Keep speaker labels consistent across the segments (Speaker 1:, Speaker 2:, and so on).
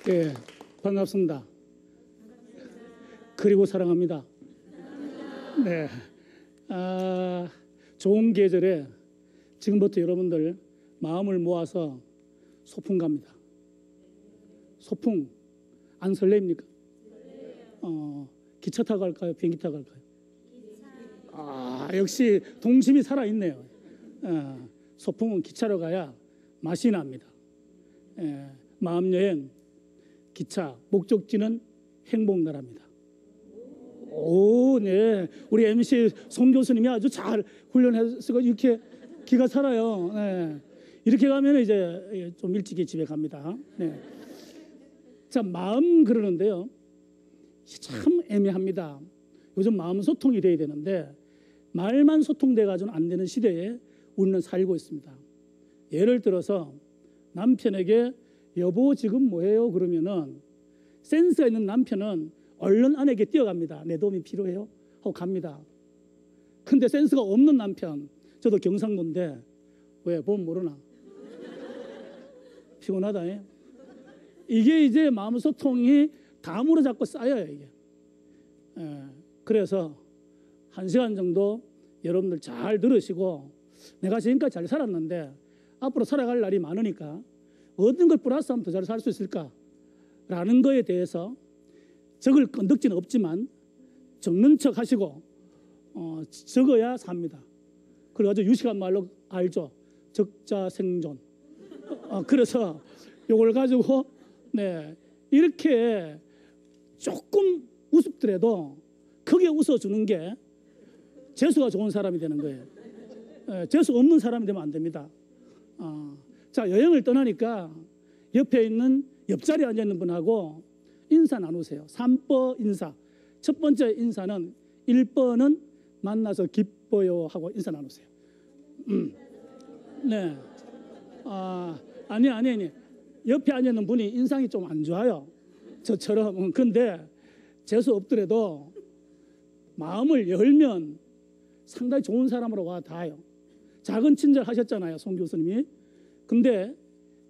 Speaker 1: 예, 반갑습니다. 그리고 사랑합니다. 네, 좋은 계절에 지금부터 여러분들 마음을 모아서 소풍 갑니다. 소풍 안 설레입니까? 기차 타고 갈까요? 비행기 타고 갈까요? 역시 동심이 살아있네요. 소풍은 기차로 가야 맛이 납니다. 마음여행 기차 목적지는 행복나라입니다. 오, 네, 우리 MC 송 교수님이 아주 잘 훈련해서 이렇게 기가 살아요. 네. 이렇게 가면 이제 좀 일찍이 집에 갑니다. 네. 자, 마음 그러는데요, 참 애매합니다. 요즘 마음 소통이 돼야 되는데 말만 소통돼 가지고는 안 되는 시대에 우리는 살고 있습니다. 예를 들어서 남편에게 여보 지금 뭐해요? 그러면은 센스가 있는 남편은 얼른 아내에게 뛰어갑니다. 내 도움이 필요해요? 하고 갑니다. 근데 센스가 없는 남편, 저도 경상도인데 왜 보면 모르나? 피곤하다. 이게 이제 마음 소통이 담으로 자꾸 쌓여요, 이게. 그래서 1시간 정도 여러분들 잘 들으시고, 내가 지금까지 잘 살았는데 앞으로 살아갈 날이 많으니까 어떤 걸 플러스하면 더 잘 살 수 있을까? 라는 거에 대해서 적을 건덕지는 없지만 적는 척 하시고 적어야 삽니다. 그리고 아주 유식한 말로 알죠? 적자 생존. 그래서 이걸 가지고 네, 이렇게 조금 우습더라도 크게 웃어주는 게 재수가 좋은 사람이 되는 거예요. 재수 없는 사람이 되면 안 됩니다. 자, 여행을 떠나니까 옆에 있는 옆자리에 앉아있는 분하고 인사 나누세요. 3번 인사. 첫 번째 인사는 1번은 만나서 기뻐요 하고 인사 나누세요. 네. 아니. 옆에 앉아있는 분이 인상이 좀 안 좋아요. 저처럼. 근데 재수 없더라도 마음을 열면 상당히 좋은 사람으로 와 닿아요. 작은 친절 하셨잖아요, 송 교수님이. 근데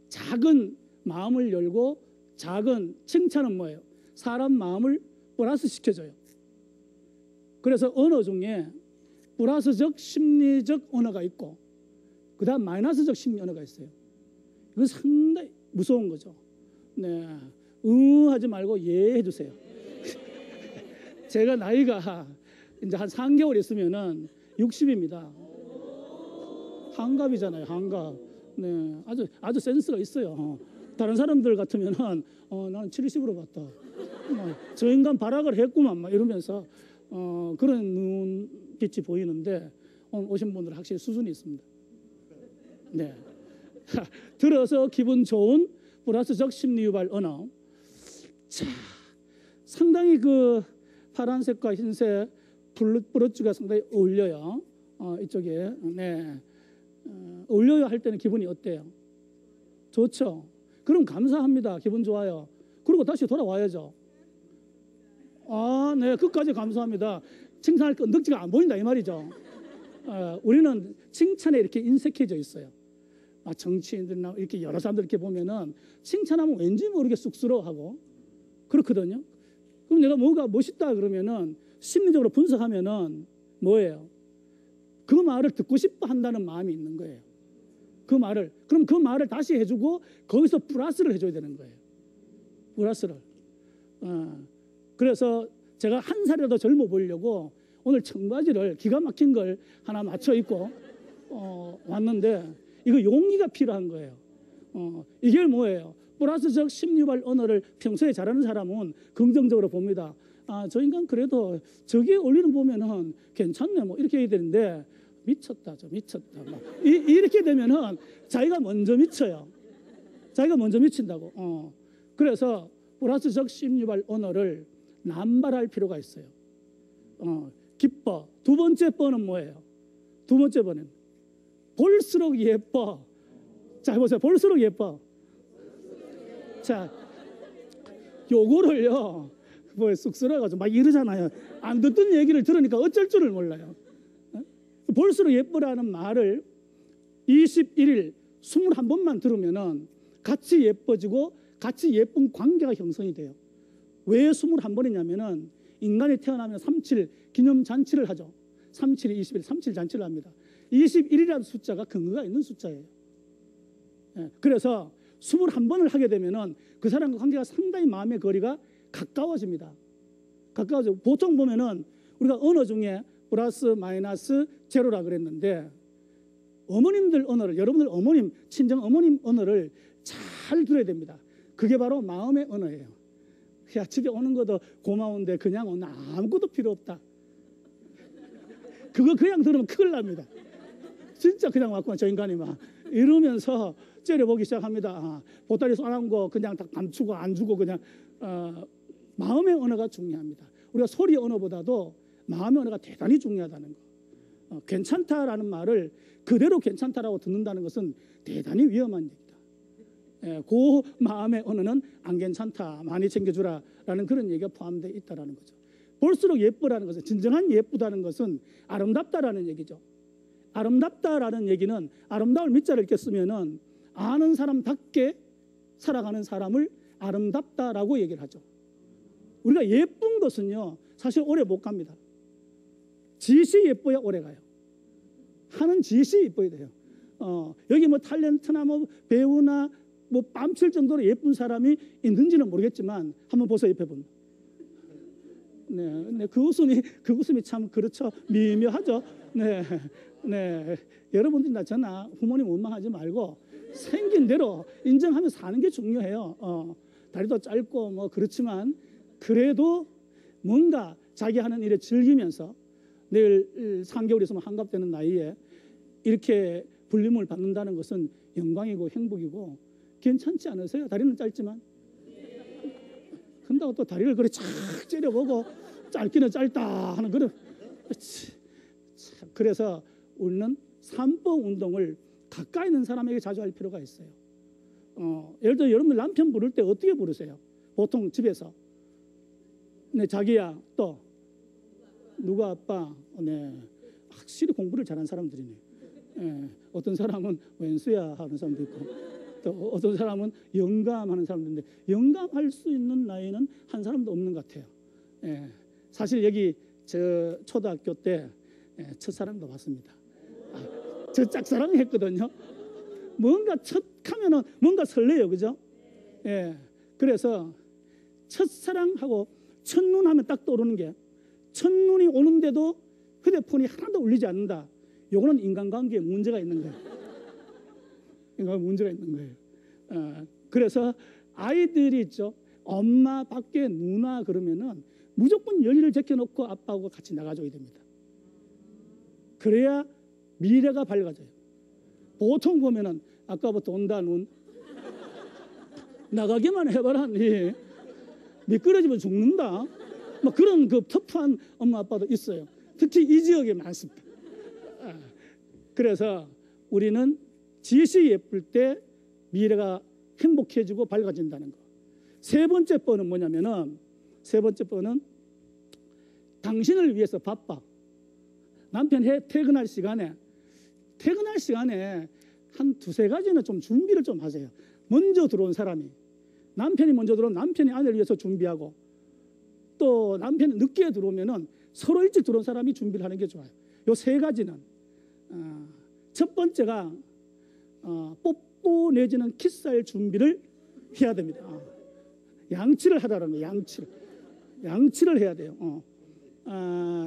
Speaker 1: 작은 마음을 열고 작은 칭찬은 뭐예요? 사람 마음을 플러스 시켜줘요. 그래서 언어 중에 플러스적 심리적 언어가 있고 그 다음 마이너스적 심리 언어가 있어요. 이건 상당히 무서운 거죠. 네, 하지 말고 예 해주세요. 제가 나이가 이제 한 3개월 있으면은 60입니다. 한갑이잖아요, 한갑. 네, 아주 센스가 있어요. 다른 사람들 같으면은 나는 70으로 봤다. 저 인간 발악을 했구만 막 이러면서 그런 눈빛이 보이는데 오늘 오신 분들은 확실히 수준이 있습니다. 네, 들어서 기분 좋은 플러스적 심리 유발 언어. 자, 상당히 그 파란색과 흰색 브러쉬가 상당히 어울려요. 이쪽에. 네. 어울려요 할 때는 기분이 어때요? 좋죠? 그럼 감사합니다. 기분 좋아요. 그리고 다시 돌아와야죠. 네, 끝까지 감사합니다. 칭찬할 건덕지가 안 보인다 이 말이죠. 우리는 칭찬에 이렇게 인색해져 있어요. 정치인들이나 이렇게 여러 사람들 이렇게 보면은 칭찬하면 왠지 모르게 쑥스러워하고 그렇거든요. 그럼 내가 뭐가 멋있다 그러면은 심리적으로 분석하면은 뭐예요? 그 말을 듣고 싶어 한다는 마음이 있는 거예요. 그럼 그 말을 다시 해주고 거기서 플러스를 해줘야 되는 거예요. 플러스를. 그래서 제가 한 살이라도 젊어 보이려고 오늘 청바지를 기가 막힌 걸 하나 맞춰 입고 왔는데 이거 용기가 필요한 거예요. 이게 뭐예요? 플러스적 심리발 언어를 평소에 잘하는 사람은 긍정적으로 봅니다. 저 인간 그래도 저기에 올리는 거 보면은 괜찮네 뭐 이렇게 해야 되는데 미쳤다 막 이렇게 되면은 자기가 먼저 미쳐요. 자기가 먼저 미친다고. 그래서 플러스적 심리발 언어를 남발할 필요가 있어요. 기뻐. 두 번째 번은 뭐예요? 두 번째 번은 볼수록 예뻐. 자, 해보세요. 볼수록 예뻐. 자, 요거를요, 뭐 쑥스러워가지고 막 이러잖아요. 안 듣던 얘기를 들으니까 어쩔 줄을 몰라요. 볼수록 예뻐라는 말을 21일 21번만 들으면은 같이 예뻐지고 같이 예쁜 관계가 형성이 돼요. 왜 21번이냐면은 인간이 태어나면 37 기념잔치를 하죠. 37이 21, 37 잔치를 합니다. 21이라는 숫자가 근거가 있는 숫자예요. 그래서 21번을 하게 되면은 그 사람과 관계가 상당히 마음의 거리가 가까워집니다. 가까워져. 보통 보면은 우리가 언어 중에 플러스 마이너스 제로라 그랬는데 어머님들 언어를, 여러분들 어머님, 친정 어머님 언어를 잘 들어야 됩니다. 그게 바로 마음의 언어예요. 야, 집에 오는 것도 고마운데 그냥 오늘 아무것도 필요 없다. 그거 그냥 들으면 큰일 납니다. 진짜 그냥 왔구나 저 인간이 막 이러면서 째려보기 시작합니다. 보따리 쏘는 거 그냥 다 감추고 안 주고 그냥 마음의 언어가 중요합니다. 우리가 소리 언어보다도 마음의 언어가 대단히 중요하다는 거. 괜찮다라는 말을 그대로 괜찮다라고 듣는다는 것은 대단히 위험한 얘기다. 그 마음의 언어는 안 괜찮다, 많이 챙겨주라라는 그런 얘기가 포함되어 있다라는 거죠. 볼수록 예쁘다는 것은, 진정한 예쁘다는 것은 아름답다라는 얘기죠. 아름답다라는 얘기는 아름다울 밑자를 이렇게 쓰면은 아는 사람답게 살아가는 사람을 아름답다라고 얘기를 하죠. 우리가 예쁜 것은요 사실 오래 못 갑니다. 짓이 예뻐야 오래 가요. 하는 짓이 예뻐야 돼요. 여기 뭐 탤런트나 뭐 배우나 뭐 뺨칠 정도로 예쁜 사람이 있는지는 모르겠지만 한번 보세요. 옆에 분. 네, 그 웃음이 참 그렇죠. 미묘하죠. 네. 여러분들 나 저나 부모님 원망하지 말고 생긴 대로 인정하면서 사는 게 중요해요. 다리도 짧고 뭐 그렇지만 그래도 뭔가 자기 하는 일에 즐기면서 내일 3개월 있으면 환갑되는 나이에 이렇게 불림을 받는다는 것은 영광이고 행복이고 괜찮지 않으세요? 다리는 짧지만 근다고 또 다리를 그래 착 째려보고 짧기는 짧다 하는 그런. 그래서 우리는 삼봉 운동을 가까이 있는 사람에게 자주 할 필요가 있어요. 예를 들어 여러분들 남편 부를 때 어떻게 부르세요? 보통 집에서 네 자기야 또 누가 아빠 네 확실히 공부를 잘하는 사람들이네. 어떤 사람은 웬수야 하는 사람도 있고 또 어떤 사람은 영감하는 사람들인데 영감할 수 있는 나이는 한 사람도 없는 것 같아요. 사실 여기 저 초등학교 때 첫사랑도 봤습니다. 저 짝사랑했거든요. 뭔가 첫 하면은 뭔가 설레요, 그죠? 그래서 첫사랑하고 첫눈 하면 딱 떠오르는 게 첫눈이 오는데도 휴대폰이 하나도 울리지 않는다. 요거는 인간관계에 문제가 있는 거예요. 문제가 있는 거예요. 그래서 아이들이 있죠. 엄마 밖에 누나 그러면은 무조건 열의를 제껴놓고 아빠하고 같이 나가줘야 됩니다. 그래야 미래가 밝아져요. 보통 보면은 아까부터 온다 눈 나가기만 해봐라 니 미끄러지면 죽는다. 뭐 그런 그 터프한 엄마 아빠도 있어요. 특히 이 지역에 많습니다. 그래서 우리는 짓이 예쁠 때 미래가 행복해지고 밝아진다는 거. 세 번째 번은 뭐냐면은 세 번째 번은 당신을 위해서 바빠. 남편 퇴근할 시간에 한 두세 가지는 좀 준비를 좀 하세요. 먼저 들어온 사람이 남편이 먼저 들어오면 남편이 아내를 위해서 준비하고 또 남편이 늦게 들어오면은 서로 일찍 들어온 사람이 준비를 하는 게 좋아요. 요 세 가지는 첫 번째가 뽀뽀 내지는 키스할 준비를 해야 됩니다. 양치를 하라는 거예요. 양치를 해야 돼요.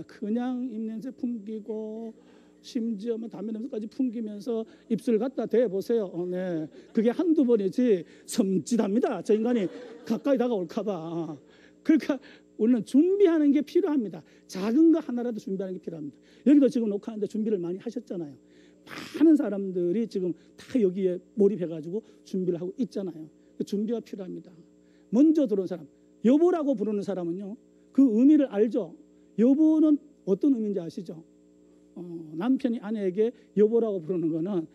Speaker 1: 그냥 입냄새 풍기고 심지어 뭐 담배 냄새까지 풍기면서 입술 갖다 대보세요. 네, 그게 한두 번이지 섬찟합니다. 저 인간이 가까이 다가올까 봐. 그러니까 우리는 준비하는 게 필요합니다. 작은 거 하나라도 준비하는 게 필요합니다. 여기도 지금 녹화하는데 준비를 많이 하셨잖아요. 많은 사람들이 지금 다 여기에 몰입해가지고 준비를 하고 있잖아요. 그 준비가 필요합니다. 먼저 들어온 사람, 여보라고 부르는 사람은요, 그 의미를 알죠. 여보는 어떤 의미인지 아시죠? 남편이 아내에게 여보라고 부르는 거는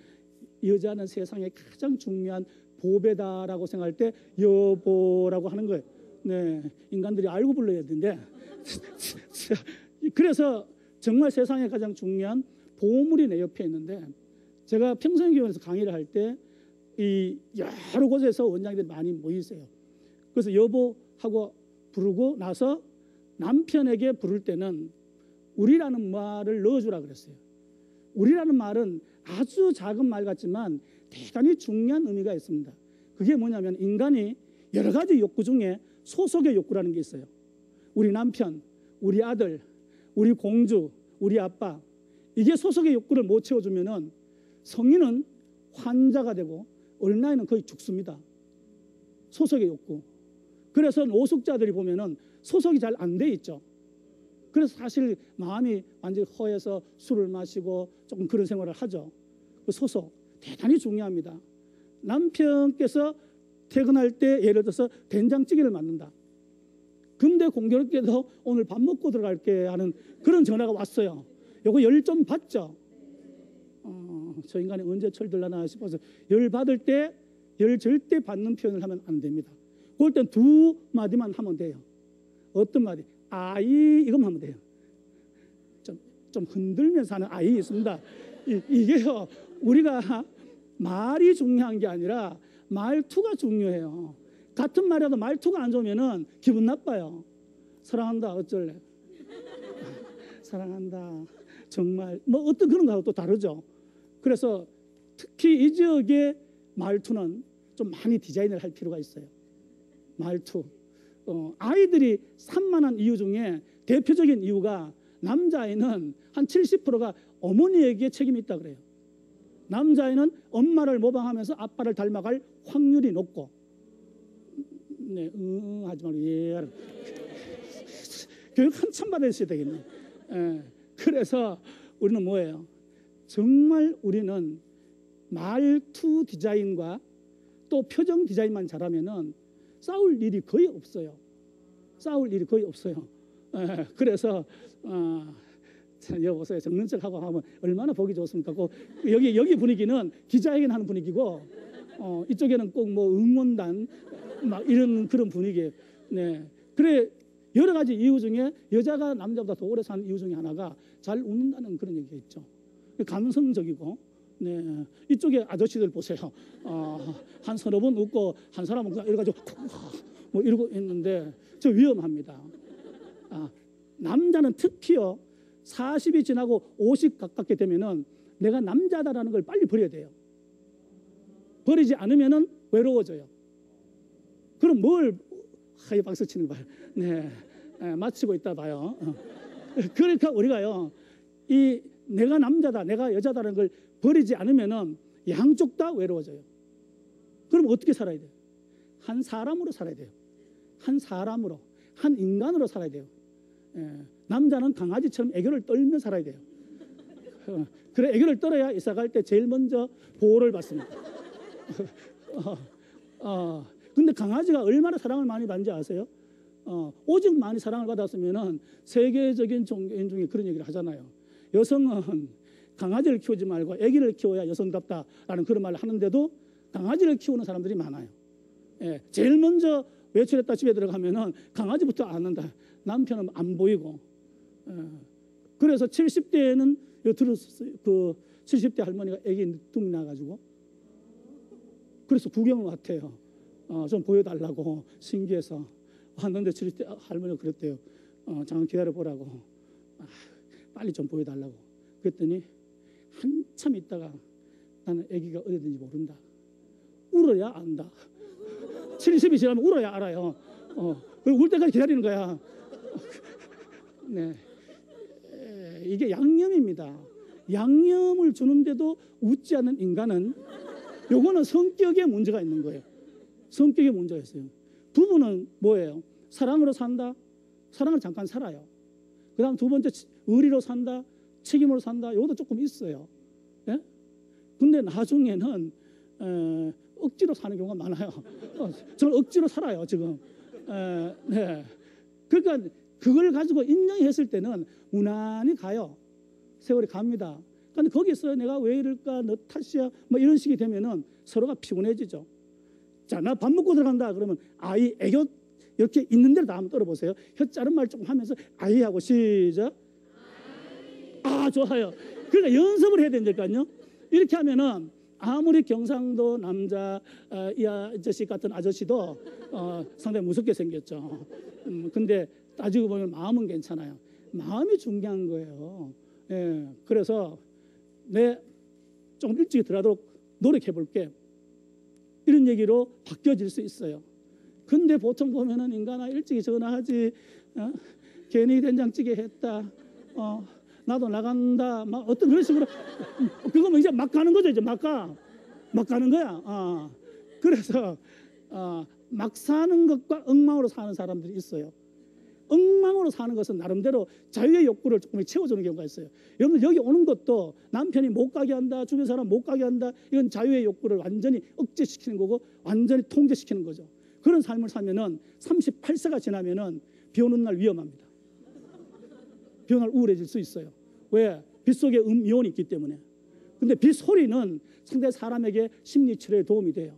Speaker 1: 여자는 세상에 가장 중요한 보배다라고 생각할 때 여보라고 하는 거예요. 네, 인간들이 알고 불러야 되는데 그래서 정말 세상에 가장 중요한 보물이 내 옆에 있는데 제가 평생교원에서 강의를 할 때 이 여러 곳에서 원장님들이 많이 모이세요. 그래서 여보하고 부르고 나서 남편에게 부를 때는 우리라는 말을 넣어주라 그랬어요. 우리라는 말은 아주 작은 말 같지만 대단히 중요한 의미가 있습니다. 그게 뭐냐면 인간이 여러 가지 욕구 중에 소속의 욕구라는 게 있어요. 우리 남편, 우리 아들, 우리 공주, 우리 아빠, 이게 소속의 욕구를 못 채워주면은 성인은 환자가 되고 어린아이는 거의 죽습니다. 소속의 욕구. 그래서 노숙자들이 보면은 소속이 잘 안 돼 있죠. 그래서 사실 마음이 완전히 허해서 술을 마시고 조금 그런 생활을 하죠. 그 소속 대단히 중요합니다. 남편께서 퇴근할 때 예를 들어서 된장찌개를 만든다. 근데 공교롭게도 오늘 밥 먹고 들어갈게 하는 그런 전화가 왔어요. 요거 열 좀 받죠? 저 인간이 언제 철들려나 싶어서 열 받을 때 열 절대 받는 표현을 하면 안 됩니다. 그럴 땐 두 마디만 하면 돼요. 어떤 마디? 아이 이것만 하면 돼요. 좀 흔들면서 하는 아이 있습니다. 이게요 우리가 말이 중요한 게 아니라 말투가 중요해요. 같은 말이라도 말투가 안 좋으면은 기분 나빠요. 사랑한다 어쩔래? 사랑한다 정말 뭐 어떤 그런 거하고 또 다르죠. 그래서 특히 이 지역의 말투는 좀 많이 디자인을 할 필요가 있어요. 말투. 아이들이 산만한 이유 중에 대표적인 이유가 남자아이는 한 70%가 어머니에게 책임이 있다 그래요. 남자아이는 엄마를 모방하면서 아빠를 닮아갈 확률이 높고 네, 하지 말고 예. 교육 한참 받으셔야 되겠네. 그래서 우리는 뭐예요? 정말 우리는 말투 디자인과 또 표정 디자인만 잘하면은 싸울 일이 거의 없어요. 싸울 일이 거의 없어요. 그래서 여보세요 적는 척하고 하면 얼마나 보기 좋습니까? 꼭 여기 분위기는 기자회견 하는 분위기고 이쪽에는 꼭 뭐 응원단 막 이런 그런 분위기예요. 네, 그래 여러 가지 이유 중에 여자가 남자보다 더 오래 사는 이유 중에 하나가 잘 웃는다는 그런 얘기가 있죠. 감성적이고. 네, 이쪽에 아저씨들 보세요. 한 서너 번 웃고 한 사람은 그냥 이래가지고 뭐 이러고 있는데 저 위험합니다. 남자는 특히요 40이 지나고 50 가깝게 되면은 내가 남자다라는 걸 빨리 버려야 돼요. 버리지 않으면은 외로워져요. 그럼 뭘 하이 박수 치는 거예요. 네, 마치고 있다 봐요. 그러니까 우리가요 이 내가 남자다 내가 여자다라는 걸 버리지 않으면은 양쪽 다 외로워져요. 그럼 어떻게 살아야 돼요? 한 사람으로 살아야 돼요. 한 사람으로, 한 인간으로 살아야 돼요. 남자는 강아지처럼 애교를 떨며 살아야 돼요. 그래 애교를 떨어야 이사 갈 때 제일 먼저 보호를 받습니다. 근데 강아지가 얼마나 사랑을 많이 받는지 아세요? 오직 많이 사랑을 받았으면은 세계적인 종교인 중에 그런 얘기를 하잖아요. 여성은 강아지를 키우지 말고 아기를 키워야 여성답다라는 그런 말을 하는데도 강아지를 키우는 사람들이 많아요. 제일 먼저 외출했다 집에 들어가면은 강아지부터 안는다. 남편은 안 보이고. 그래서 70대에는 들었어요. 그 70대 할머니가 아기 늦둥이 나가지고 그래서 구경을 왔대요. 좀 보여달라고 신기해서 왔는데 70대 할머니가 그랬대요. 잠깐 기다려보라고. 빨리 좀 보여달라고. 그랬더니 한참 있다가 나는 아기가 어디 있는지 모른다. 울어야 안다. 70이 지나면 울어야 알아요. 울 때까지 기다리는 거야. 네, 이게 양념입니다. 양념을 주는데도 웃지 않는 인간은 요거는 성격에 문제가 있는 거예요. 성격에 문제가 있어요. 부부는 뭐예요? 사랑으로 산다. 사랑을 잠깐 살아요. 그 다음 두 번째 의리로 산다. 책임으로 산다. 이것도 조금 있어요. 예? 근데 나중에는 억지로 사는 경우가 많아요. 저는 억지로 살아요 지금. 네. 그러니까 그걸 가지고 인정했을 때는 무난히 가요. 세월이 갑니다. 근데 거기서 내가 왜 이럴까 너 탓이야 뭐 이런 식이 되면은 서로가 피곤해지죠. 자, 나 밥 먹고 들어간다 그러면 아이 애교 이렇게 있는 대로 다 한번 떨어보세요. 혀 자른 말 조금 하면서 아이하고 시작. 좋아요. 그러니까 연습을 해야 된다니까요. 이렇게 하면은 아무리 경상도 남자 이 아저씨 같은 아저씨도 상당히 무섭게 생겼죠. 근데 따지고 보면 마음은 괜찮아요. 마음이 중요한 거예요. 예, 그래서 내 조금 일찍 들어가도록 노력해 볼게. 이런 얘기로 바뀌어질 수 있어요. 근데 보통 보면은 인간아 일찍 전화하지, 괜히 된장찌개 했다, 나도 나간다, 막 어떤 그런 식으로 그거면 이제 막 가는 거죠. 이제 막 가는 거야. 그래서 막 사는 것과 엉망으로 사는 사람들이 있어요. 엉망으로 사는 것은 나름대로 자유의 욕구를 조금 채워주는 경우가 있어요. 여러분들 여기 오는 것도 남편이 못 가게 한다, 주변 사람 못 가게 한다, 이건 자유의 욕구를 완전히 억제시키는 거고 완전히 통제시키는 거죠. 그런 삶을 살면은 38세가 지나면은 비 오는 날 위험합니다. 비 오는 날 우울해질 수 있어요. 왜? 빗 속에 음이온이 있기 때문에. 근데 빗 소리는 상대 사람에게 심리 치료에 도움이 돼요.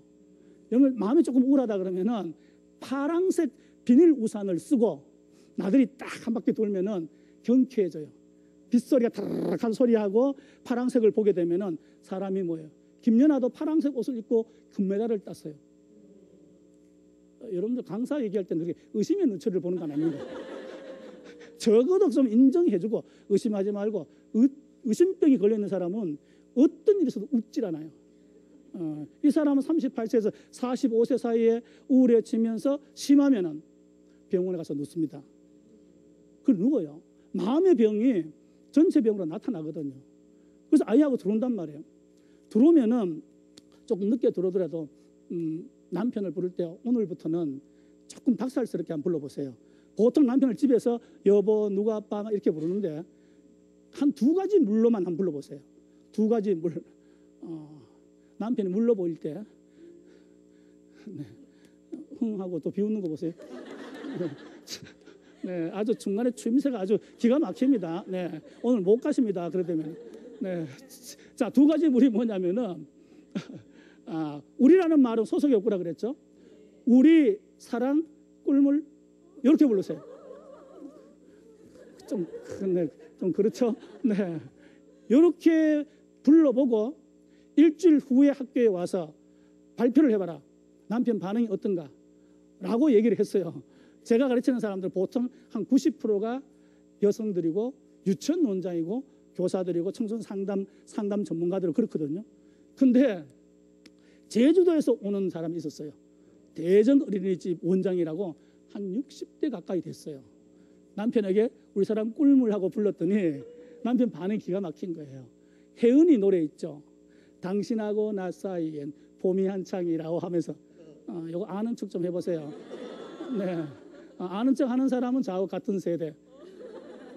Speaker 1: 여러분 마음이 조금 우울하다 그러면은 파란색 비닐 우산을 쓰고 나들이 딱 한 바퀴 돌면은 경쾌해져요. 빗소리가 타락한 소리하고 파란색을 보게 되면은 사람이 뭐예요? 김연아도 파란색 옷을 입고 금메달을 땄어요. 여러분들 강사 얘기할 때는 그렇게 의심의 눈초리를 보는 건 아닙니다. 적어도 좀 인정해주고 의심하지 말고 의심병이 걸려있는 사람은 어떤 일이 있어도 웃질 않아요. 이 사람은 38세에서 45세 사이에 우울해지면서 심하면은 병원에 가서 눕습니다. 그걸 누워요. 마음의 병이 전체 병으로 나타나거든요. 그래서 아이하고 들어온단 말이에요. 들어오면은 조금 늦게 들어오더라도 남편을 부를 때 오늘부터는 조금 닭살스럽게 한번 불러보세요. 보통 남편을 집에서 여보 누가 아빠 이렇게 부르는데 한 두 가지 물로만 한번 불러보세요. 두 가지 물. 남편이 물로 보일 때 네. 흥 하고 또 비웃는 거 보세요. 네, 아주 중간에 추임새가 아주 기가 막힙니다. 네, 오늘 못 가십니다. 그러다면 네, 자, 두 가지 물이 뭐냐면은 우리라는 말은 소속이 없구라 그랬죠. 우리 사랑 꿀물 이렇게 불러세요. 좀 그렇죠. 네, 이렇게 불러보고 일주일 후에 학교에 와서 발표를 해봐라. 남편 반응이 어떤가? 라고 얘기를 했어요. 제가 가르치는 사람들 보통 한 90%가 여성들이고 유치원 원장이고 교사들이고 청소년 상담 전문가들은 그렇거든요. 근데 제주도에서 오는 사람이 있었어요. 대전 어린이집 원장이라고 한 60대 가까이 됐어요. 남편에게 우리 사람 꿀물하고 불렀더니 남편 반응이 기가 막힌 거예요. 혜은이 노래 있죠. 당신하고 나 사이엔 봄이 한창이라고 하면서 이거 아는 척 좀 해보세요. 네, 아는 척 하는 사람은 저하고 같은 세대.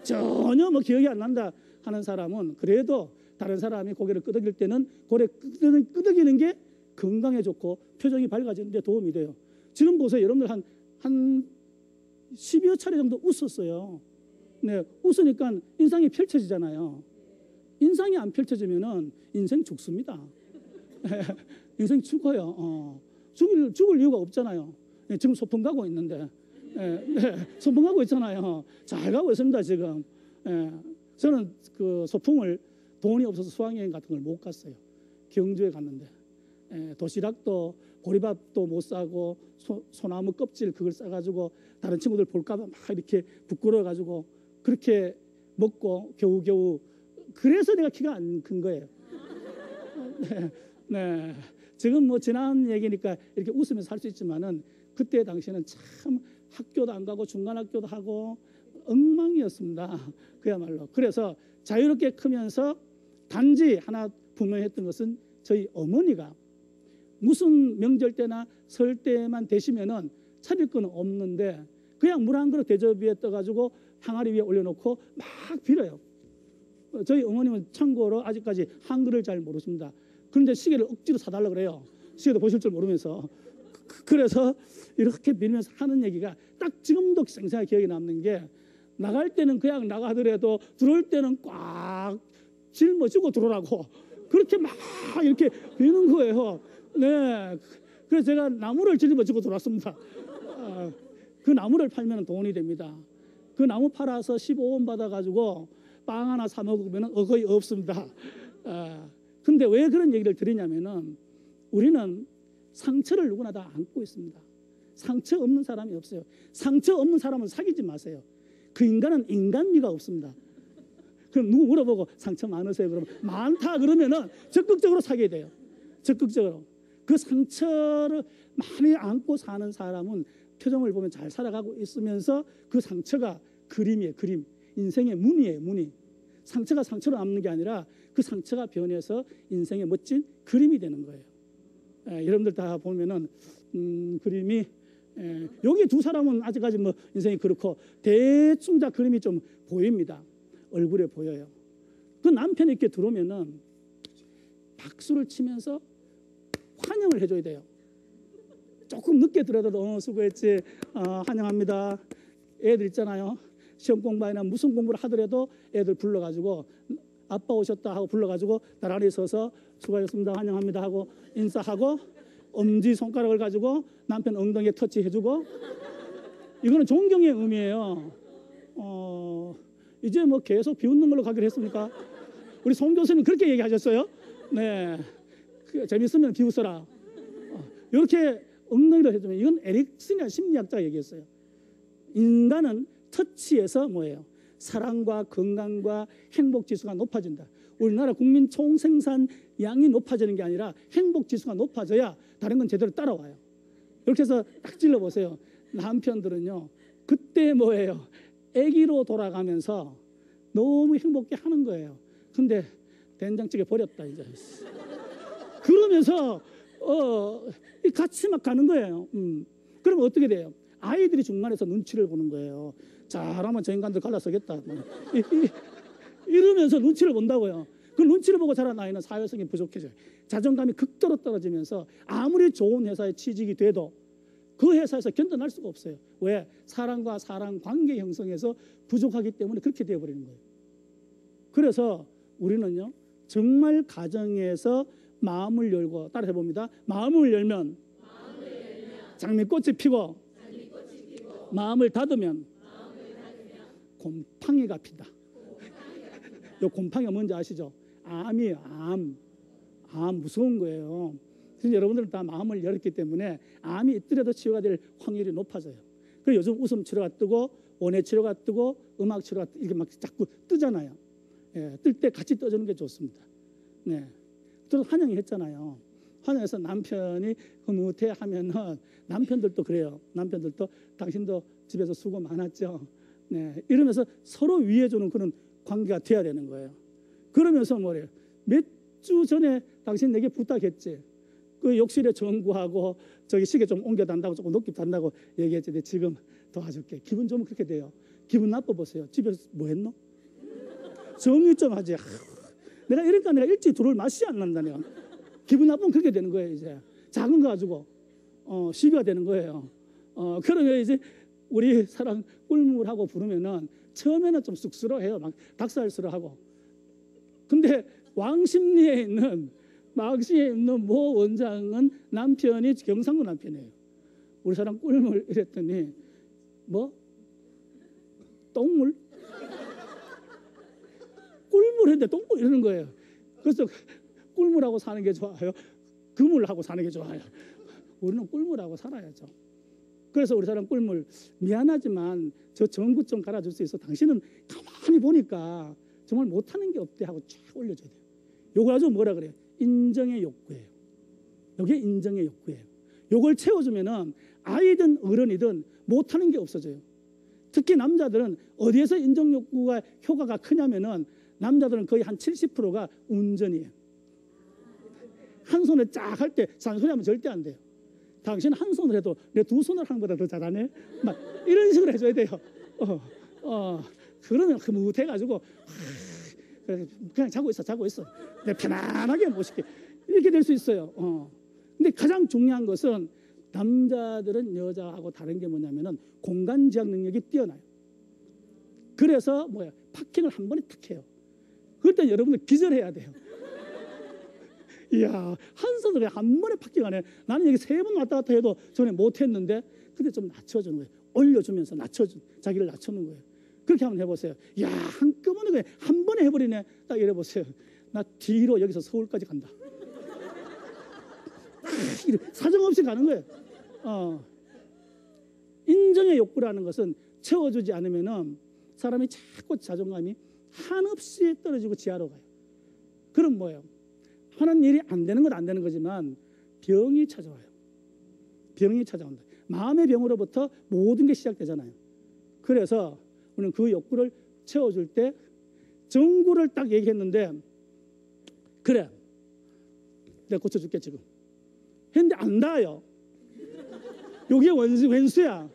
Speaker 1: 전혀 뭐 기억이 안 난다 하는 사람은 그래도 다른 사람이 고개를 끄덕일 때는 고개 끄덕이는 게 건강에 좋고 표정이 밝아지는 데 도움이 돼요. 지금 보세요. 여러분들 한 10여 차례 정도 웃었어요. 네, 웃으니까 인상이 펼쳐지잖아요. 인상이 안 펼쳐지면은 인생 죽습니다. 인생 죽어요. 죽을 이유가 없잖아요. 네, 지금 소풍 가고 있는데, 소풍 가고 있잖아요. 잘 가고 있습니다 지금. 저는 그 소풍을 돈이 없어서 수학여행 같은 걸 못 갔어요. 경주에 갔는데 도시락도 보리밥도 못 사고 소나무 껍질 그걸 싸가지고 다른 친구들 볼까봐 막 이렇게 부끄러워가지고 그렇게 먹고 겨우겨우 그래서 내가 키가 안 큰 거예요. 네. 지금 뭐 지난 얘기니까 이렇게 웃으면서 할 수 있지만은 그때 당시에는 참 학교도 안 가고 중간학교도 하고 엉망이었습니다. 그야말로. 그래서 자유롭게 크면서 단지 하나 분명했던 것은 저희 어머니가 무슨 명절 때나 설 때만 되시면은 차릴 건 없는데 그냥 물 한 그릇 대접 위에 떠가지고 항아리 위에 올려놓고 막 빌어요. 저희 어머님은 참고로 아직까지 한글을 잘 모르십니다. 그런데 시계를 억지로 사달라 그래요. 시계도 보실 줄 모르면서. 그래서 이렇게 빌면서 하는 얘기가 딱 지금도 생생하게 기억에 남는 게 나갈 때는 그냥 나가더라도 들어올 때는 꽉 짊어지고 들어오라고 그렇게 막 이렇게 비는 거예요. 네. 그래서 제가 나무를 짊어지고 들어왔습니다. 그 나무를 팔면 돈이 됩니다. 그 나무 팔아서 15원 받아가지고 빵 하나 사 먹으면 거의 없습니다. 근데 왜 그런 얘기를 드리냐면은 우리는 상처를 누구나 다 안고 있습니다. 상처 없는 사람이 없어요. 상처 없는 사람은 사귀지 마세요. 그 인간은 인간미가 없습니다. 그럼 누구 물어보고 상처 많으세요? 그러면 많다 그러면은 적극적으로 사귀어야 돼요. 적극적으로. 그 상처를 많이 안고 사는 사람은 표정을 보면 잘 살아가고 있으면서 그 상처가 그림이에요. 그림. 인생의 무늬예요. 무늬. 상처가 상처로 남는 게 아니라 그 상처가 변해서 인생의 멋진 그림이 되는 거예요. 여러분들 다 보면은 그림이 여기 두 사람은 아직까지 뭐 인생이 그렇고 대충 다 그림이 좀 보입니다. 얼굴에 보여요. 그 남편이 이렇게 들어오면은 박수를 치면서 환영을 해줘야 돼요. 조금 늦게 들어도 수고했지, 환영합니다. 애들 있잖아요. 시험 공부나 무슨 공부를 하더라도 애들 불러가지고 아빠 오셨다 하고 불러가지고 나란히 서서 수고하셨습니다, 환영합니다 하고 인사하고 엄지 손가락을 가지고 남편 엉덩이에 터치해주고, 이거는 존경의 의미예요. 이제 뭐 계속 비웃는 걸로 가기로 했습니까? 우리 송 교수님 그렇게 얘기하셨어요. 네, 재밌으면 비웃어라. 이렇게 엉덩이를 해주면, 이건 에릭슨이라는 심리학자가 얘기했어요. 인간은 터치에서 뭐예요? 사랑과 건강과 행복 지수가 높아진다. 우리나라 국민 총생산량이 높아지는 게 아니라 행복 지수가 높아져야 다른 건 제대로 따라와요. 이렇게 해서 딱 찔러보세요. 남편들은요, 그때 뭐예요? 아기로 돌아가면서 너무 행복해 하는 거예요. 근데 된장찌개 버렸다 이제. 그러면서 같이 막 가는 거예요. 그러면 어떻게 돼요? 아이들이 중간에서 눈치를 보는 거예요. 잘하면 저 인간들 갈라서겠다. 이러면서 눈치를 본다고요. 그 눈치를 보고 자란 아이는 사회성이 부족해져요. 자존감이 극도로 떨어지면서 아무리 좋은 회사에 취직이 돼도 그 회사에서 견뎌낼 수가 없어요. 왜? 사람과 사람 관계 형성에서 부족하기 때문에 그렇게 되어버리는 거예요. 그래서 우리는요, 정말 가정에서 마음을 열고, 따라 해봅니다. 마음을 열면 장미꽃이 피고, 마음을 닫으면 곰팡이가 핀다. 요 곰팡이가 뭔지 아시죠? 암이에요. 암 무서운 거예요. 그래서 여러분들은 다 마음을 열었기 때문에 암이 있더라도 치료가 될 확률이 높아져요. 그래서 요즘 웃음 치료가 뜨고 원예 치료가 뜨고 음악 치료가 이렇게 막 자꾸 뜨잖아요. 뜰 때 같이 떠주는 게 좋습니다. 네, 저도 환영했잖아요. 환영해서 남편이 흐뭇해 하면은, 남편들도 그래요. 남편들도 당신도 집에서 수고 많았죠. 네, 이러면서 서로 위해주는 그런 관계가 돼야 되는 거예요. 그러면서 뭐래요? 몇 주 전에 당신 내게 부탁했지. 그 욕실에 전구하고 저기 시계 좀 옮겨 단다고, 조금 높게 단다고 얘기했지. 근데 지금 도와줄게. 기분 좋으면 그렇게 돼요. 기분 나빠 보세요. 집에서 뭐 했노? 정리 좀 하지. 내가 이러니까 내가 일찍 들어올 맛이 안 난다네요. 기분 나쁘면 그렇게 되는 거예요. 이제 작은 거 가지고 시비가 되는 거예요. 그러면 이제 우리 사랑 꿀물하고 부르면은 처음에는 좀 쑥스러워해요. 막 닭살스러워하고. 근데 왕십리에 있는 모 원장은 남편이 경상도 남편이에요. 우리 사람 꿀물 이랬더니 뭐? 똥물? 꿀물 했는데 똥물 이러는 거예요. 그래서 꿀물하고 사는 게 좋아요? 그물하고 사는 게 좋아요? 우리는 꿀물하고 살아야죠. 그래서 우리 사람 꿀물, 미안하지만 저 전구 좀 갈아줄 수 있어? 당신은 가만히 보니까 정말 못하는 게 없대 하고 쫙 올려줘야 돼요. 요걸 아주 뭐라 그래요? 인정의 욕구예요. 이게 인정의 욕구예요. 요걸 채워주면은 아이든 어른이든 못하는 게 없어져요. 특히 남자들은 어디에서 인정 욕구가 효과가 크냐면은, 남자들은 거의 한 70%가 운전이에요. 한 손에 쫙 할 때 잔소리하면 절대 안 돼요. 당신 한 손을 해도 내 두 손을 하는 것보다 더 잘하네. 막 이런 식으로 해줘야 돼요. 그러면 흐뭇해가지고 그냥 자고 있어. 내가 편안하게 모실게. 이렇게 될 수 있어요. 근데 가장 중요한 것은 남자들은 여자하고 다른 게 뭐냐면은 공간 지향 능력이 뛰어나요. 그래서 뭐야, 파킹을 한 번에 탁 해요. 그럴 때 여러분들 기절해야 돼요. 이야, 한 손으로 한 번에 파킹하네. 나는 여기 3번 왔다 갔다 해도 전에 못했는데, 근데 좀 낮춰주는 거예요. 올려주면서 자기를 낮추는 거예요. 그렇게 한번 해보세요. 야, 한꺼번에 그냥 한 번에 해버리네. 딱 이래보세요. 나 뒤로 여기서 서울까지 간다. 사정없이 가는 거예요. 인정의 욕구라는 것은 채워주지 않으면은 사람이 자꾸 자존감이 한없이 떨어지고 지하로 가요. 그럼 뭐예요? 하는 일이 안 되는 건 안 되는 거지만 병이 찾아와요. 병이 찾아온다. 마음의 병으로부터 모든 게 시작되잖아요. 그래서 우리는 그 욕구를 채워줄 때 정구를 딱 얘기했는데, 그래, 내가 고쳐줄게 지금 했는데 안 닿아요. 이게 왼수야.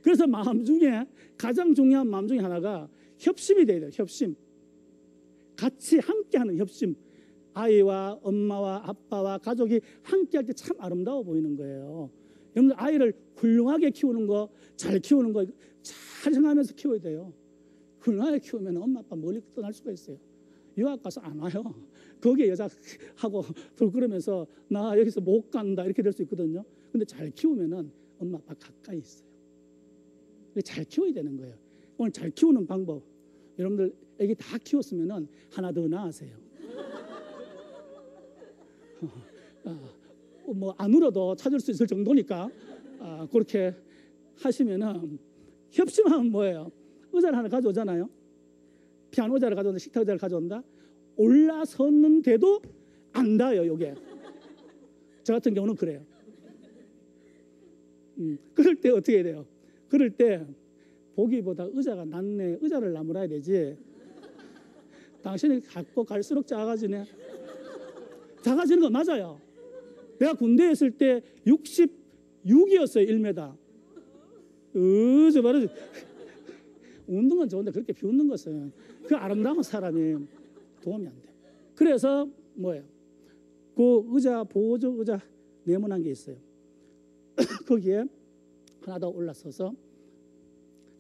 Speaker 1: 그래서 마음 중에 가장 중요한 마음 중에 하나가 협심이 돼야 돼요. 협심. 같이 함께하는 협심. 아이와 엄마와 아빠와 가족이 함께할 때 참 아름다워 보이는 거예요. 여러분들 아이를 훌륭하게 키우는 거, 잘 키우는 거 잘 생각하면서 키워야 돼요. 훌륭하게 키우면 엄마 아빠 멀리 떠날 수가 있어요. 유학 가서 안 와요. 거기에 여자하고 돌그러면서 나 여기서 못 간다 이렇게 될 수 있거든요. 근데 잘 키우면은 엄마 아빠 가까이 있어요. 잘 키워야 되는 거예요. 오늘 잘 키우는 방법, 여러분들 애기 다 키웠으면은 하나 더 낳으세요. 뭐 안 울어도 찾을 수 있을 정도니까 그렇게 하시면은, 협심하면 뭐예요? 의자를 하나 가져오잖아요. 피아노 의자를 가져온다, 식탁 의자를 가져온다. 올라섰는데도 안 닿아요. 요게 저 같은 경우는 그래요. 그럴 때 어떻게 해야 돼요? 그럴 때 보기보다 의자가 낫네, 의자를 나무라야 되지. 당신이 갖고 갈수록 작아지네. 작아지는 거 맞아요. 내가 군대에 있을 때 66이었어요 1m. 저 말이지. 운동은 좋은데 그렇게 비웃는 것은 그 아름다운 사람이 도움이 안 돼. 그래서 뭐예요? 그 의자, 보조 의자 네모난 게 있어요. 거기에 하나 더 올라서서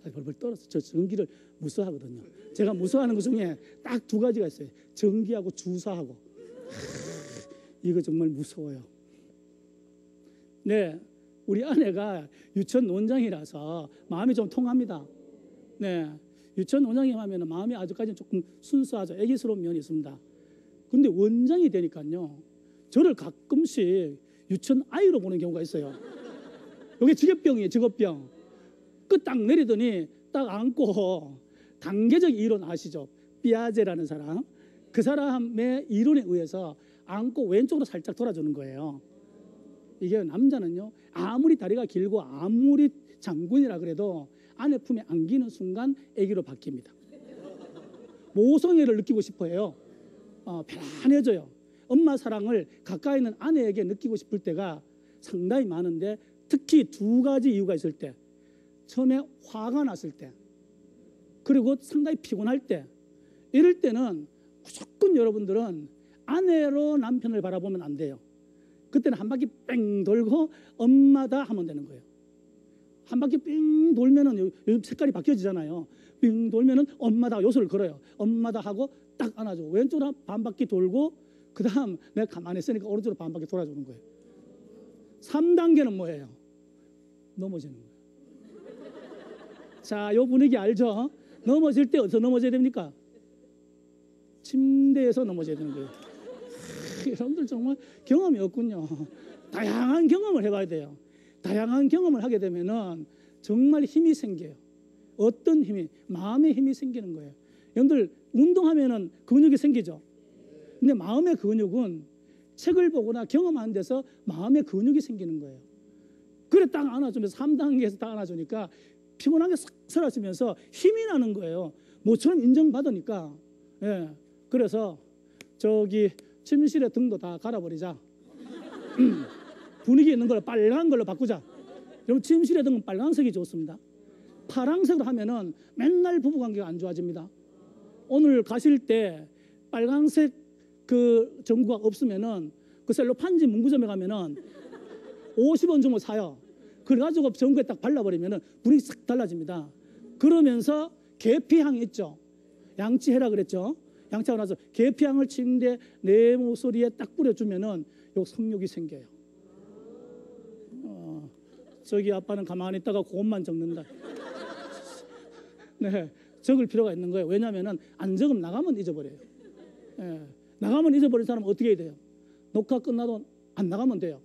Speaker 1: 벌벌 떨어서, 저 전기를 무서워하거든요. 제가 무서워하는 것 중에 딱 두 가지가 있어요. 전기하고 주사하고. 이거 정말 무서워요. 네, 우리 아내가 유치원 원장이라서 마음이 좀 통합니다. 네, 유치원 원장이 하면 마음이 아직까지는 조금 순수하죠. 애기스러운 면이 있습니다. 근데 원장이 되니까요, 저를 가끔씩 유치원 아이로 보는 경우가 있어요. 이게 직업병이에요. 직업병. 그 딱 내리더니 딱 안고, 단계적 이론 아시죠? 삐아제라는 사람. 그 사람의 이론에 의해서 안고 왼쪽으로 살짝 돌아주는 거예요. 이게 남자는요, 아무리 다리가 길고 아무리 장군이라 그래도 아내 품에 안기는 순간 아기로 바뀝니다. 모성애를 느끼고 싶어 해요. 편안해져요. 엄마 사랑을 가까이 있는 아내에게 느끼고 싶을 때가 상당히 많은데, 특히 두 가지 이유가 있을 때, 처음에 화가 났을 때, 그리고 상당히 피곤할 때, 이럴 때는 무조건 여러분들은 아내로 남편을 바라보면 안 돼요. 그때는 한 바퀴 뺑 돌고 엄마다 하면 되는 거예요. 한 바퀴 뺑 돌면은 요즘 색깔이 바뀌어지잖아요. 뺑 돌면은 엄마다 요소를 걸어요. 엄마다 하고 딱 안아주고, 왼쪽으로 반 바퀴 돌고, 그 다음 내가 가만히 있으니까 오른쪽으로 반 바퀴 돌아주는 거예요. 3단계는 뭐예요? 넘어지는 거예요. 자, 요 분위기 알죠? 넘어질 때 어디서 넘어져야 됩니까? 침대에서 넘어져야 되는 거예요. 여러분들 정말 경험이 없군요. 다양한 경험을 해봐야 돼요. 다양한 경험을 하게 되면은 정말 힘이 생겨요. 어떤 힘이? 마음의 힘이 생기는 거예요. 여러분들 운동하면은 근육이 생기죠. 근데 마음의 근육은 책을 보거나 경험한 데서 마음의 근육이 생기는 거예요. 그래 딱 안아주면서 3단계에서 딱 안아주니까 피곤하게 싹 사라지면서 힘이 나는 거예요. 모처럼 인정받으니까. 예. 그래서 저기 침실의 등도 다 갈아버리자. 분위기 있는 걸 빨간 걸로 바꾸자. 여러분, 침실의 등은 빨간색이 좋습니다. 파란색으로 하면은 맨날 부부관계가 안 좋아집니다. 오늘 가실 때 빨간색 그 전구가 없으면은 그 셀로판지 문구점에 가면은 50원 주면 사요. 그래가지고 전구에 딱 발라버리면은 분위기 싹 달라집니다. 그러면서 계피향이 있죠. 양치해라 그랬죠. 양치하고 나서 계피향을 침대 내 목소리에 딱 뿌려주면은 요 성욕이 생겨요. 저기 아빠는 가만히 있다가 그것만 적는다. 네, 적을 필요가 있는 거예요. 왜냐하면은 안 적으면 나가면 잊어버려요. 예. 나가면 잊어버린 사람은 어떻게 해야 돼요? 녹화 끝나도 안 나가면 돼요.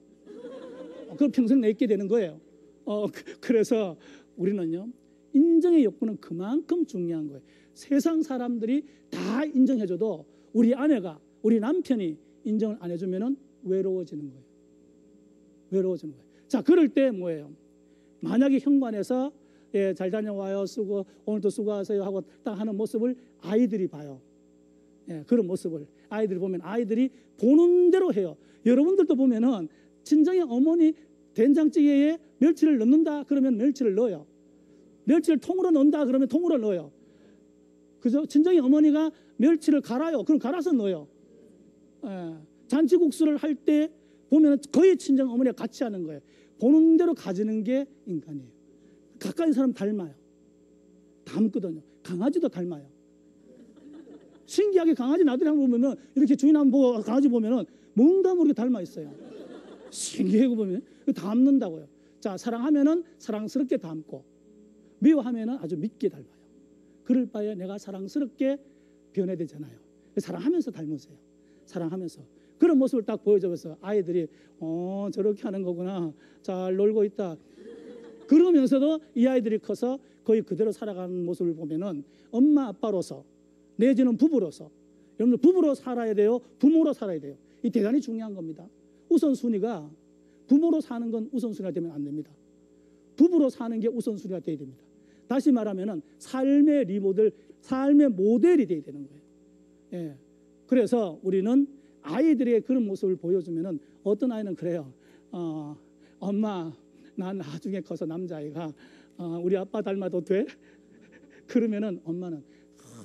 Speaker 1: 그럼 평생 내 있게 되는 거예요. 그래서 우리는요, 인정의 욕구는 그만큼 중요한 거예요. 세상 사람들이 다 인정해줘도 우리 아내가, 우리 남편이 인정을 안 해주면은 외로워지는 거예요. 외로워지는 거예요. 자, 그럴 때 뭐예요? 만약에 현관에서 예, 잘 다녀와요, 수고, 오늘도 수고하세요 하고 딱 하는 모습을 아이들이 봐요. 예, 그런 모습을 아이들이 보면 아이들이 보는 대로 해요. 여러분들도 보면은 친정의 어머니 된장찌개에 멸치를 넣는다 그러면 멸치를 넣어요. 멸치를 통으로 넣는다 그러면 통으로 넣어요. 그죠? 친정의 어머니가 멸치를 갈아요. 그럼 갈아서 넣어요. 예, 잔치국수를 할 때 보면은 거의 친정 어머니가 같이 하는 거예요. 보는 대로 가지는 게 인간이에요. 가까이 사람 닮아요. 닮거든요. 강아지도 닮아요. 신기하게 강아지 나들이 한번 보면은 이렇게 주인 한번 보고 강아지 보면은 뭔가 모르게 닮아 있어요. 신기하게 보면 닮는다고요. 자, 사랑하면은 사랑스럽게 닮고 미워하면은 아주 밉게 닮아요. 그럴 바에 내가 사랑스럽게 변해야 되잖아요. 사랑하면서 닮으세요. 사랑하면서 그런 모습을 딱 보여줘서 아이들이 저렇게 하는 거구나. 잘 놀고 있다. 그러면서도 이 아이들이 커서 거의 그대로 살아가는 모습을 보면은 엄마 아빠로서 내지는 부부로서 여러분들 부부로 살아야 돼요. 부모로 살아야 돼요. 이 대단히 중요한 겁니다. 우선순위가 부모로 사는 건 우선순위가 되면 안 됩니다. 부부로 사는 게 우선순위가 돼야 됩니다. 다시 말하면은 삶의 리모델, 삶의 모델이 돼야 되는 거예요. 예. 그래서 우리는 아이들에게 그런 모습을 보여주면은 어떤 아이는 그래요. 엄마, 난 나중에 커서 남자아이가 우리 아빠 닮아도 돼? 그러면은 엄마는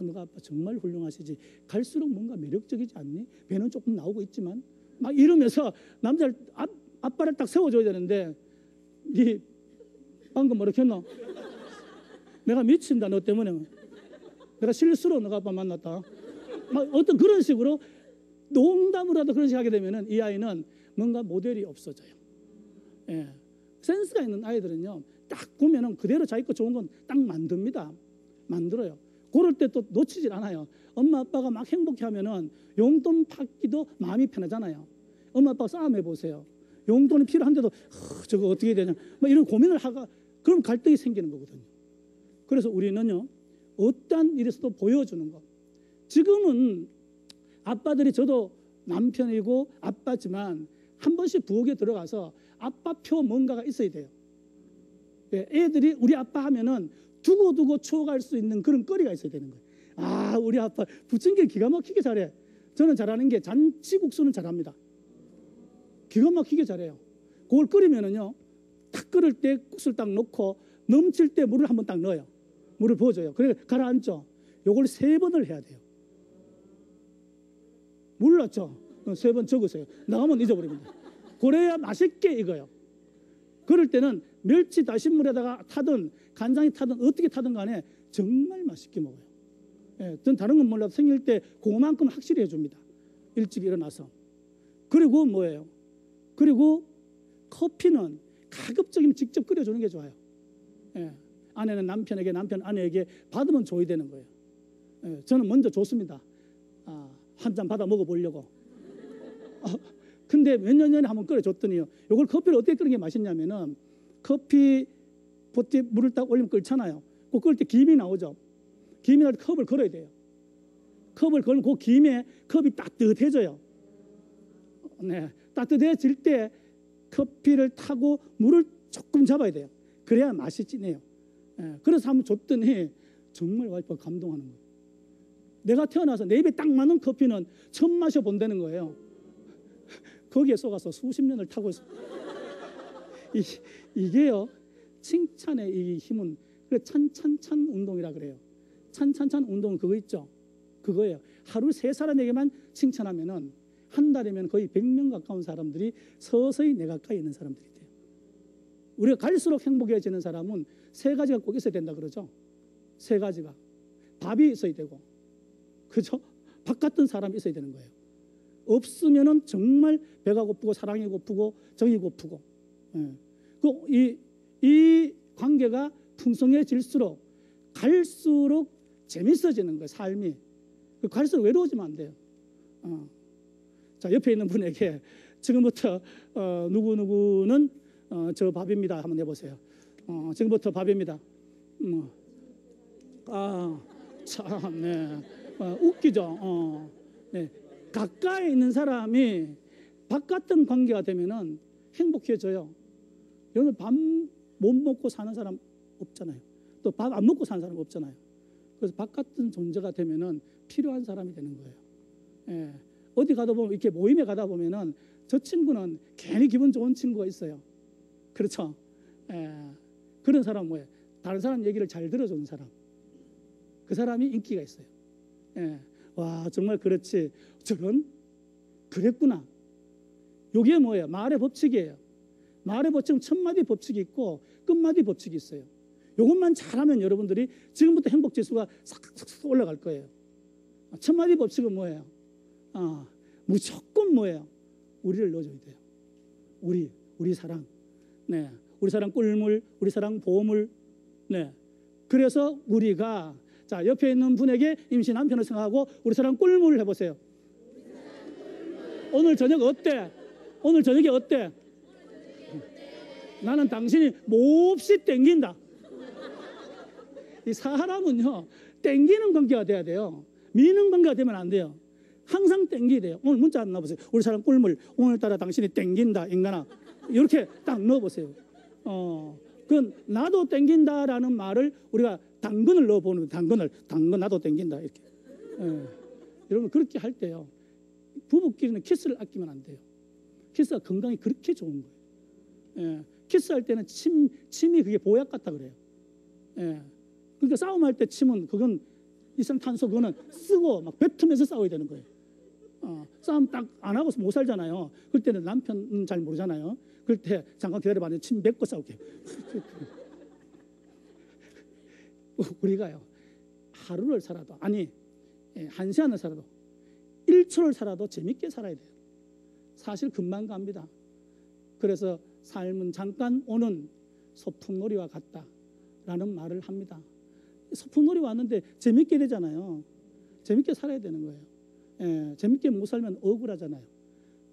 Speaker 1: 너가 아빠 정말 훌륭하시지. 갈수록 뭔가 매력적이지 않니? 배는 조금 나오고 있지만 막 이러면서 남자를 아빠를 딱 세워줘야 되는데 네 방금 뭐라 했노? 내가 미친다 너 때문에. 내가 실수로 너가 아빠 만났다. 막 어떤 그런 식으로 농담으로라도 그런 식으로 하게 되면은 이 아이는 뭔가 모델이 없어져요. 예. 센스가 있는 아이들은요, 딱 보면은 그대로 자기 거 좋은 건 딱 만듭니다. 만들어요. 그럴 때 또 놓치질 않아요. 엄마 아빠가 막 행복해 하면은 용돈 받기도 마음이 편하잖아요. 엄마 아빠가 싸움해 보세요. 용돈이 필요한데도 저거 어떻게 해야 되냐 막 이런 고민을 하가 그럼 갈등이 생기는 거거든요. 그래서 우리는요, 어떠한 일에서도 보여주는 것. 지금은 아빠들이 저도 남편이고 아빠지만 한 번씩 부엌에 들어가서 아빠표 뭔가가 있어야 돼요. 애들이 우리 아빠 하면은 두고두고 추억할 수 있는 그런 거리가 있어야 되는 거예요. 아, 우리 아빠 부침개 기가 막히게 잘해. 저는 잘하는 게 잔치국수는 잘합니다. 기가 막히게 잘해요. 그걸 끓이면은요, 딱 끓을 때 국수를 딱 넣고 넘칠 때 물을 한번 딱 넣어요. 물을 부어줘요. 그래 가라앉죠. 요걸 3번을 해야 돼요. 몰랐죠? 3번 적으세요. 나가면 잊어버립니다. 그래야 맛있게 익어요. 그럴 때는 멸치 다신물에다가 타든 간장이 타든 어떻게 타든 간에 정말 맛있게 먹어요. 예, 전 다른 건 몰라도 생일 때 그만큼 확실히 해줍니다. 일찍 일어나서. 그리고 뭐예요? 그리고 커피는 가급적이면 직접 끓여주는 게 좋아요. 예, 아내는 남편에게, 남편 아내에게 받으면 줘야 되는 거예요. 예, 저는 먼저 줬습니다. 한 잔 받아 먹어보려고. 근데 몇 년 전에 한번 끓여줬더니요, 요걸 커피를 어떻게 끓이는 게 맛있냐면은 커피 포트에 물을 딱 올리면 끓잖아요. 그 끓을 때 김이 나오죠. 김이 나올 때 컵을 걸어야 돼요. 컵을 걸면 그 김에 컵이 따뜻해져요. 네, 따뜻해질 때 커피를 타고 물을 조금 잡아야 돼요. 그래야 맛이 진해요. 네, 그래서 한번 줬더니 정말 와이프가 감동하는 거예요. 내가 태어나서 내 입에 딱 맞는 커피는 처음 마셔본다는 거예요. 거기에 속아서 수십 년을 타고 있어요. 이게요, 칭찬의 이 힘은 찬찬찬 운동이라 그래요. 찬찬찬 운동은 그거 있죠. 그거예요. 하루 3사람에게만 칭찬하면은 한 달이면 거의 100명 가까운 사람들이 서서히 내 가까이 있는 사람들이 돼요. 우리가 갈수록 행복해지는 사람은 3가지가 꼭 있어야 된다 그러죠. 3가지가. 밥이 있어야 되고, 그죠? 밥 같은 사람이 있어야 되는 거예요. 없으면은 정말 배가 고프고 사랑이 고프고 정이 고프고. 예. 이 관계가 풍성해질수록 갈수록 재밌어지는 거예요. 삶이. 갈수록 외로워지면 안 돼요. 자, 옆에 있는 분에게 지금부터 누구누구는 저 밥입니다 한번 해보세요. 지금부터 밥입니다. 참, 네. 웃기죠. 네. 가까이 있는 사람이 바깥은 관계가 되면은 행복해져요. 여러분 밥 못 먹고 사는 사람 없잖아요. 또 밥 안 먹고 사는 사람 없잖아요. 그래서 바깥은 존재가 되면은 필요한 사람이 되는 거예요. 예. 어디 가다 보면 이렇게 모임에 가다 보면은 저 친구는 괜히 기분 좋은 친구가 있어요. 그렇죠? 예. 그런 사람 뭐예요? 다른 사람 얘기를 잘 들어주는 사람. 그 사람이 인기가 있어요. 예. 와, 정말 그렇지. 저런 그랬구나. 이게 뭐예요? 말의 법칙이에요. 말의 법칙은 첫마디 법칙이 있고 끝마디 법칙이 있어요. 이것만 잘하면 여러분들이 지금부터 행복지수가 싹싹 올라갈 거예요. 첫마디 법칙은 뭐예요? 무조건 뭐예요? 우리를 넣어줘야 돼요. 우리 사랑. 네. 우리 사랑 꿀물, 우리 사랑 보물. 네. 그래서 우리가 자, 옆에 있는 분에게 임신 남편을 생각하고 우리 사랑 꿀물을 해보세요. 오늘 저녁 어때? 오늘 저녁에 어때? 나는 당신이 몹시 땡긴다. 이 사람은요, 땡기는 관계가 돼야 돼요. 미는 관계가 되면 안 돼요. 항상 땡기야 돼요. 오늘 문자 안 넣어보세요. 우리 사람 꿀물, 오늘따라 당신이 땡긴다, 인간아. 이렇게 딱 넣어보세요. 그건 나도 땡긴다라는 말을 우리가 당근을 넣어보는 거예요. 당근 나도 땡긴다, 이렇게. 여러분, 그렇게 할 때요, 부부끼리는 키스를 아끼면 안 돼요. 키스가 건강에 그렇게 좋은 거예요. 키스할 때는 침이 그게 보약 같다 그래요. 그러니까 싸움할 때 침은 그건 이산탄소 그거는 쓰고 막 뱉으면서 싸워야 되는 거예요. 싸움 딱 안 하고서 못 살잖아요. 그럴 때는 남편은 잘 모르잖아요. 그럴 때 잠깐 기다려봤는데 침 뱉고 싸울게요. 우리가요, 하루를 살아도 아니 1시간을 살아도 1초를 살아도 재밌게 살아야 돼요. 사실 금방 갑니다. 그래서 삶은 잠깐 오는 소풍놀이와 같다라는 말을 합니다. 소풍놀이 왔는데 재밌게 되잖아요. 재밌게 살아야 되는 거예요. 재밌게 못 살면 억울하잖아요.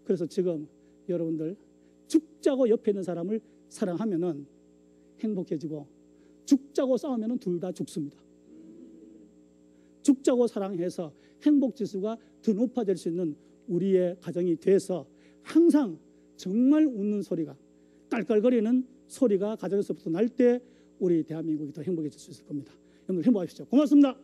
Speaker 1: 그래서 지금 여러분들 죽자고 옆에 있는 사람을 사랑하면은 행복해지고 죽자고 싸우면은 둘 다 죽습니다. 죽자고 사랑해서 행복지수가 더 높아질 수 있는 우리의 가정이 돼서 항상 정말 웃는 소리가 깔깔거리는 소리가 가정에서부터 날 때 우리 대한민국이 더 행복해질 수 있을 겁니다. 여러분 행복하십시오. 고맙습니다.